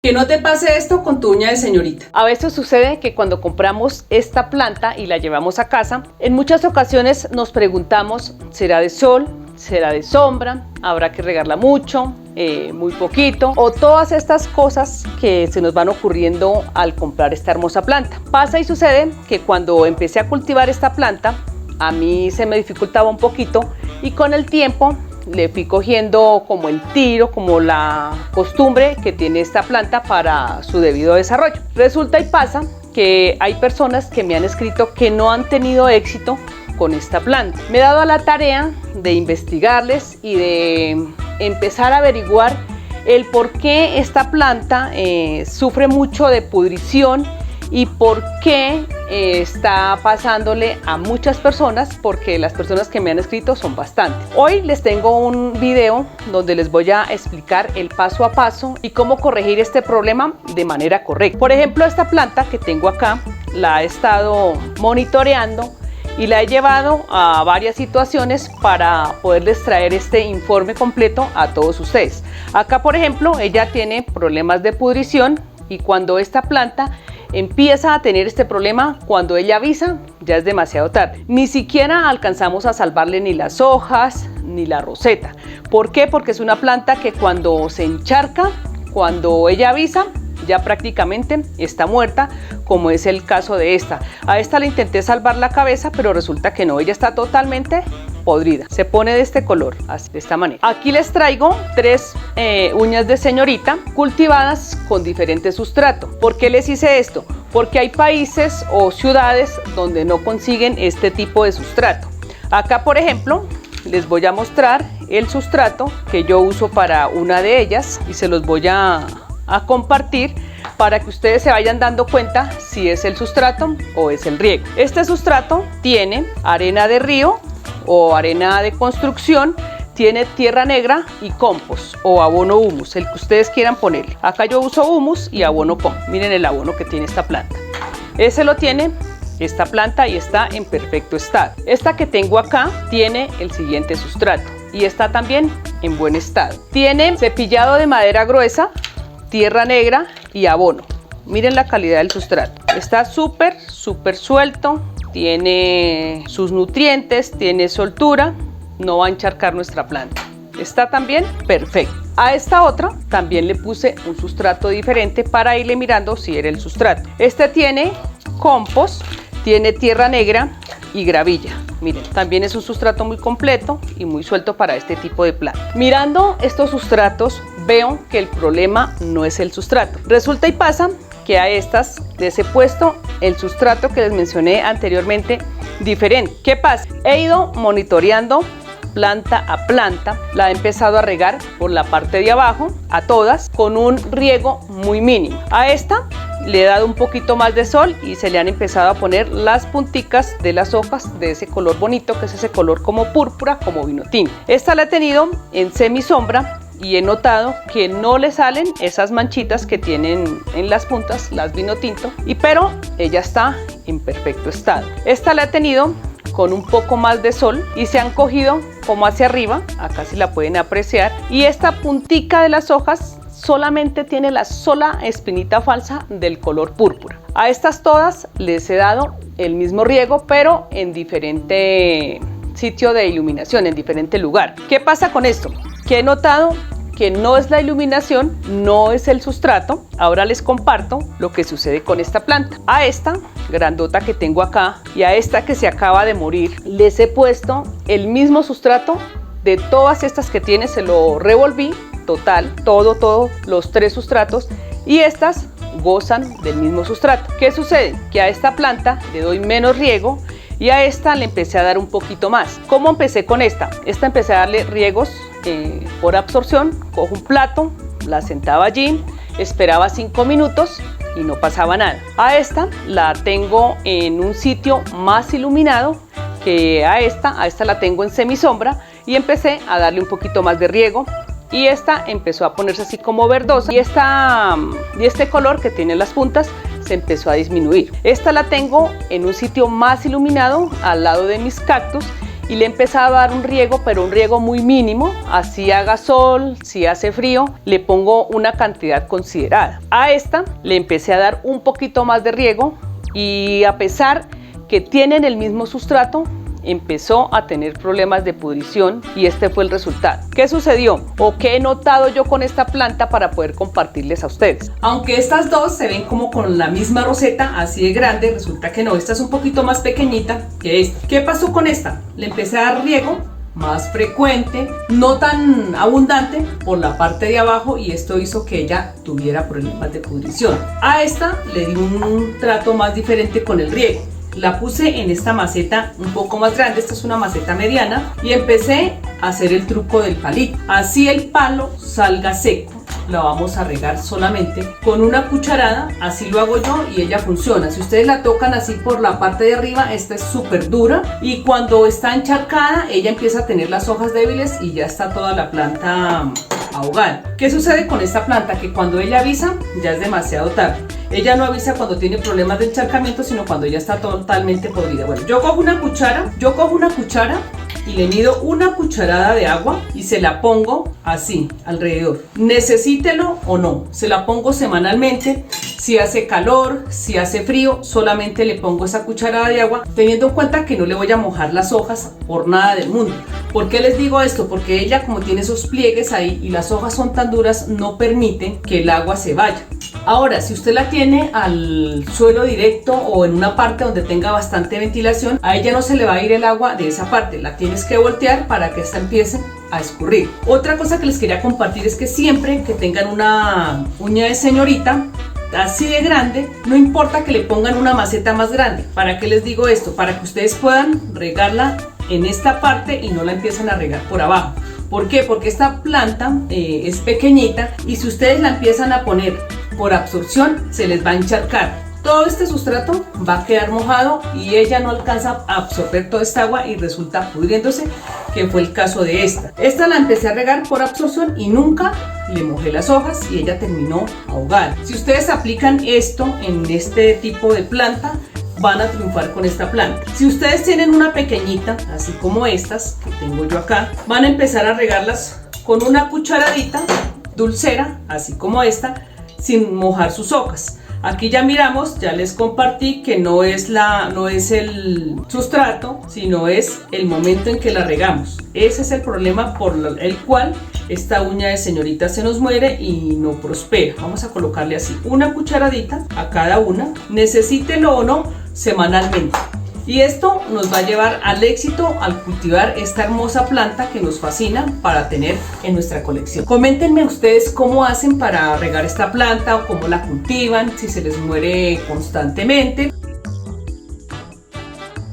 Que no te pase esto con tu uña de señorita. A veces sucede que cuando compramos esta planta y la llevamos a casa, en muchas ocasiones nos preguntamos, ¿será de sol? ¿Será de sombra? ¿Habrá que regarla mucho? Muy poquito, o todas estas cosas que se nos van ocurriendo al comprar esta hermosa planta. Pasa y sucede que cuando empecé a cultivar esta planta, a mí se me dificultaba un poquito y con el tiempo le fui cogiendo como el tiro, como la costumbre que tiene esta planta para su debido desarrollo. Resulta y pasa que hay personas que me han escrito que no han tenido éxito con esta planta. Me he dado a la tarea de investigarles y de empezar a averiguar el por qué esta planta sufre mucho de pudrición y por qué está pasándole a muchas personas, porque las personas que me han escrito son bastantes. Hoy les tengo un video donde les voy a explicar el paso a paso y cómo corregir este problema de manera correcta. Por ejemplo, esta planta que tengo acá la he estado monitoreando y la he llevado a varias situaciones para poderles traer este informe completo a todos ustedes. Acá, por ejemplo, ella tiene problemas de pudrición y cuando esta planta empieza a tener este problema, cuando ella avisa, ya es demasiado tarde. Ni siquiera alcanzamos a salvarle ni las hojas ni la roseta. ¿Por qué? Porque es una planta que cuando se encharca, cuando ella avisa, ya prácticamente está muerta, como es el caso de esta. A esta le intenté salvar la cabeza, pero resulta que no, ella está totalmente podrida. Se pone de este color, así, de esta manera. Aquí les traigo 3 uñas de señorita cultivadas con diferentes sustratos. ¿Por qué les hice esto? Porque hay países o ciudades donde no consiguen este tipo de sustrato. Acá, por ejemplo, les voy a mostrar el sustrato que yo uso para una de ellas y se los voy a compartir para que ustedes se vayan dando cuenta si es el sustrato o es el riego. Este sustrato tiene arena de río o arena de construcción, tiene tierra negra y compost o abono humus, el que ustedes quieran ponerle. Acá yo uso humus y abono compost. Miren el abono que tiene esta planta. Ese lo tiene esta planta y está en perfecto estado. Esta que tengo acá tiene el siguiente sustrato y está también en buen estado. Tiene cepillado de madera gruesa, tierra negra y abono. Miren la calidad del sustrato. Está súper suelto, tiene sus nutrientes, tiene soltura, no va a encharcar nuestra planta. Está también perfecto. A esta otra también le puse un sustrato diferente para irle mirando si era el sustrato. Este tiene compost, tiene tierra negra y gravilla. Miren, también es un sustrato muy completo y muy suelto para este tipo de planta. Mirando estos sustratos veo que el problema no es el sustrato. Resulta y pasa que a estas les he puesto el sustrato que les mencioné anteriormente diferente. ¿Qué pasa? He ido monitoreando planta a planta, la he empezado a regar por la parte de abajo, a todas, con un riego muy mínimo. A esta le he dado un poquito más de sol y se le han empezado a poner las punticas de las hojas de ese color bonito, que es ese color como púrpura, como vino tinto. Esta la he tenido en semisombra y he notado que no le salen esas manchitas que tienen en las puntas, las vino tinto, pero ella está en perfecto estado. Esta la he tenido con un poco más de sol y se han cogido como hacia arriba, acá si la pueden apreciar, y esta puntica de las hojas solamente tiene la sola espinita falsa del color púrpura. A estas todas les he dado el mismo riego, pero en diferente sitio de iluminación, en diferente lugar. ¿Qué pasa con esto? Que he notado que no es la iluminación, no es el sustrato. Ahora les comparto lo que sucede con esta planta. A esta grandota que tengo acá y a esta que se acaba de morir, les he puesto el mismo sustrato de todas estas que tiene, se lo revolví, total, todo, los 3 sustratos, y estas gozan del mismo sustrato. ¿Qué sucede? Que a esta planta le doy menos riego y a esta le empecé a dar un poquito más. ¿Cómo empecé con esta? Esta empecé a darle riegos por absorción. Cojo un plato, la sentaba allí, esperaba 5 minutos y no pasaba nada. A esta la tengo en un sitio más iluminado que a esta la tengo en semisombra y empecé a darle un poquito más de riego y esta empezó a ponerse así como verdosa y este color que tiene las puntas se empezó a disminuir. Esta la tengo en un sitio más iluminado al lado de mis cactus y le he empezado a dar un riego, pero un riego muy mínimo, así haga sol, si hace frío, le pongo una cantidad considerada. A esta le empecé a dar un poquito más de riego y a pesar que tienen el mismo sustrato, empezó a tener problemas de pudrición y este fue el resultado. ¿Qué sucedió o qué he notado yo con esta planta para poder compartirles a ustedes? Aunque estas dos se ven como con la misma roseta, así de grande, resulta que no, esta es un poquito más pequeñita que esta. ¿Qué pasó con esta? Le empecé a dar riego más frecuente, no tan abundante por la parte de abajo y esto hizo que ella tuviera problemas de pudrición. A esta le di un trato más diferente con el riego. La puse en esta maceta un poco más grande, esta es una maceta mediana, y empecé a hacer el truco del palito. Así el palo salga seco, la vamos a regar solamente con una cucharada, así lo hago yo y ella funciona. Si ustedes la tocan así por la parte de arriba, esta es súper dura y cuando está encharcada, ella empieza a tener las hojas débiles y ya está toda la planta ahogada. ¿Qué sucede con esta planta? Que cuando ella avisa, ya es demasiado tarde. Ella no avisa cuando tiene problemas de encharcamiento, sino cuando ya está totalmente podrida. Bueno, yo cojo una cuchara y le mido una cucharada de agua y se la pongo así alrededor. Necesítelo o no, se la pongo semanalmente. Si hace calor, si hace frío, solamente le pongo esa cucharada de agua, teniendo en cuenta que no le voy a mojar las hojas por nada del mundo. ¿Por qué les digo esto? Porque ella, como tiene esos pliegues ahí y las hojas son tan duras, no permite que el agua se vaya. Ahora, si usted la tiene al suelo directo o en una parte donde tenga bastante ventilación, a ella no se le va a ir el agua de esa parte, la tienes que voltear para que esta empiece a escurrir. Otra cosa que les quería compartir es que siempre que tengan una uña de señorita así de grande, no importa que le pongan una maceta más grande. ¿Para qué les digo esto? Para que ustedes puedan regarla en esta parte y no la empiecen a regar por abajo. ¿Por qué? Porque esta planta es pequeñita y si ustedes la empiezan a poner por absorción, se les va a encharcar. Todo este sustrato va a quedar mojado y ella no alcanza a absorber toda esta agua y resulta pudriéndose, que fue el caso de esta. Esta la empecé a regar por absorción y nunca le mojé las hojas y ella terminó ahogada. Si ustedes aplican esto en este tipo de planta, van a triunfar con esta planta. Si ustedes tienen una pequeñita, así como estas que tengo yo acá, van a empezar a regarlas con una cucharadita dulcera, así como esta, sin mojar sus hojas. Aquí ya miramos, ya les compartí que no es el sustrato, sino es el momento en que la regamos. Ese es el problema por el cual esta uña de señorita se nos muere y no prospera. Vamos a colocarle así una cucharadita a cada una, necesítelo o no, semanalmente. Y esto nos va a llevar al éxito al cultivar esta hermosa planta que nos fascina para tener en nuestra colección. Coméntenme ustedes cómo hacen para regar esta planta o cómo la cultivan, si se les muere constantemente.